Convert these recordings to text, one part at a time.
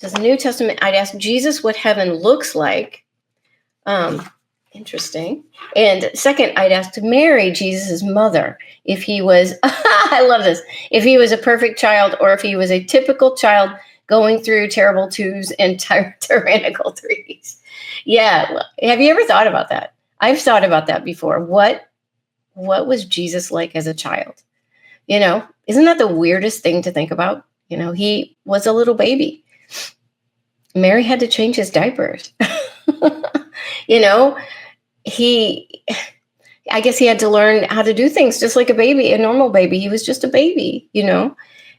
Says the New Testament, I'd ask Jesus what heaven looks like. Interesting. And second, I'd ask Mary, Jesus' mother, if he was, I love this, if he was a perfect child or if he was a typical child going through terrible twos and tyrannical threes. Yeah. Have you ever thought about that? I've thought about that before. What was Jesus like as a child? Isn't that the weirdest thing to think about? He was a little baby. Mary had to change his diapers. I guess he had to learn how to do things just like a baby, a normal baby. He was just a baby,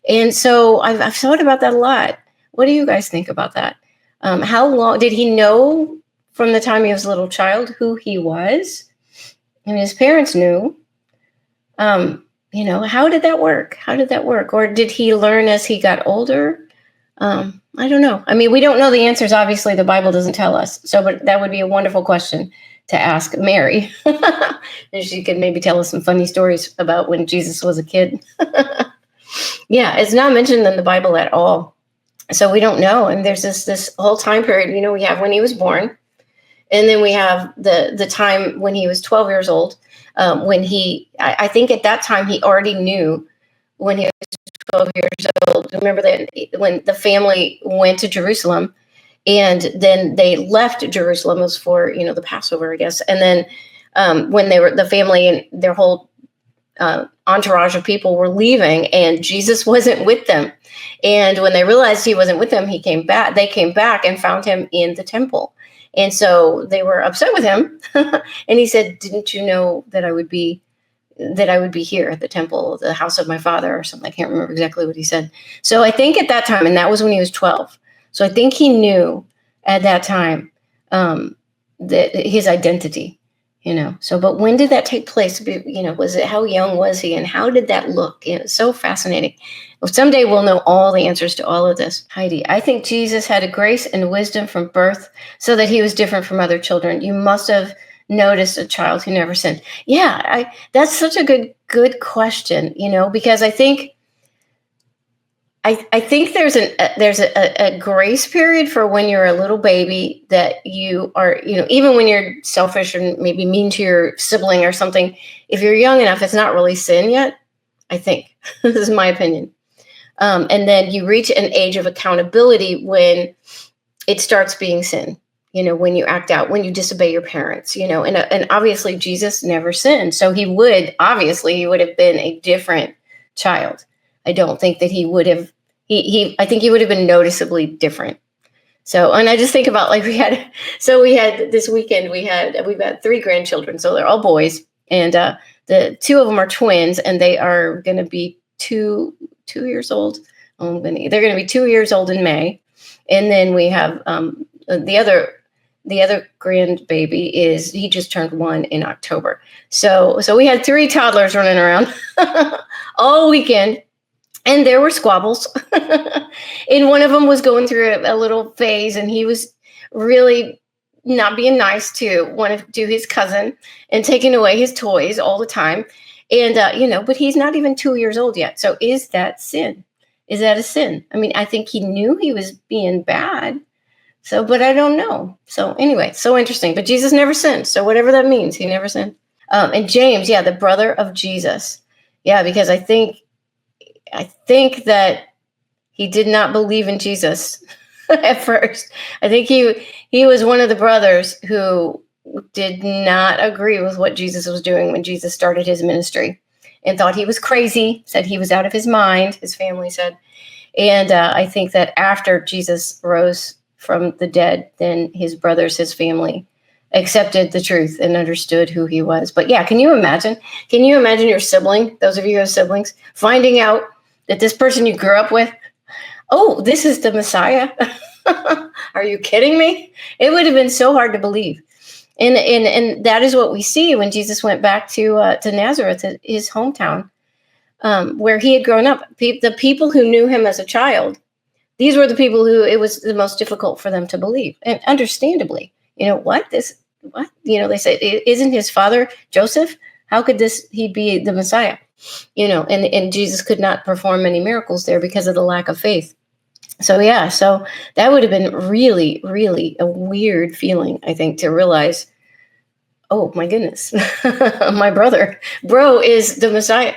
And so I've thought about that a lot. What do you guys think about that? How long did he know from the time he was a little child who he was? And his parents knew. How did that work? Or did he learn as he got older? I don't know. I mean, we don't know the answers. Obviously, the Bible doesn't tell us. But that would be a wonderful question to ask Mary. And she could maybe tell us some funny stories about when Jesus was a kid. Yeah, it's not mentioned in the Bible at all. So we don't know. And there's this whole time period, we have when he was born. And then we have the time when he was 12 years old. I think at that time he already knew when he was 12 years old. Remember that when the family went to Jerusalem and then they left Jerusalem, it was for, the Passover, I guess. And then when the family and their whole entourage of people were leaving and Jesus wasn't with them. And when they realized he wasn't with them, they came back and found him in the temple. And so they were upset with him. And he said, didn't you know that I would be here at the temple, the house of my father or something? I can't remember exactly what he said. So I think at that time, and that was when he was 12. So I think he knew at that time that his identity, but when did that take place? Was it, how young was he and how did that look? It's so fascinating. Well, someday we'll know all the answers to all of this. Heidi, I think Jesus had a grace and wisdom from birth so that he was different from other children. You must have noticed a child who never sinned. Yeah, that's such a good question, because I think there's a grace period for when you're a little baby that you are, even when you're selfish and maybe mean to your sibling or something, if you're young enough, it's not really sin yet, I think. This is my opinion. And then you reach an age of accountability when it starts being sin, when you act out, when you disobey your parents, and obviously Jesus never sinned. So he would have been a different child. I don't think that he would have, I think he would have been noticeably different. So, and I just think about we had this weekend, we've got 3 grandchildren. So they're all boys and the 2 of them are twins and they are going to be two years old. They're going to be 2 years old in May. And then we have the other grandbaby he just turned 1 in October. So we had 3 toddlers running around all weekend. And there were squabbles. And one of them was going through a little phase and he was really not being nice to his cousin and taking away his toys all the time. And, but he's not even 2 years old yet. So is that sin? Is that a sin? I mean, I think he knew he was being bad. So, but I don't know. So anyway, so interesting. But Jesus never sinned. So whatever that means, he never sinned. And James, the brother of Jesus. Yeah, because I think that he did not believe in Jesus at first. I think he was one of the brothers who did not agree with what Jesus was doing when Jesus started his ministry and thought he was crazy, said he was out of his mind, his family said. And I think that after Jesus rose from the dead, then his brothers, his family accepted the truth and understood who he was. But yeah, can you imagine your sibling, those of you who have siblings, finding out that this person you grew up with, oh, this is the Messiah? Are you kidding me? It would have been so hard to believe. And that is what we see when Jesus went back to Nazareth, his hometown, where he had grown up. The people who knew him as a child, these were the people who it was the most difficult for them to believe. And understandably, what? They said, isn't his father Joseph? How could he be the Messiah? And Jesus could not perform many miracles there because of the lack of faith. So yeah, so that would have been really, really a weird feeling, I think, to realize, oh my goodness, my brother, bro is the Messiah.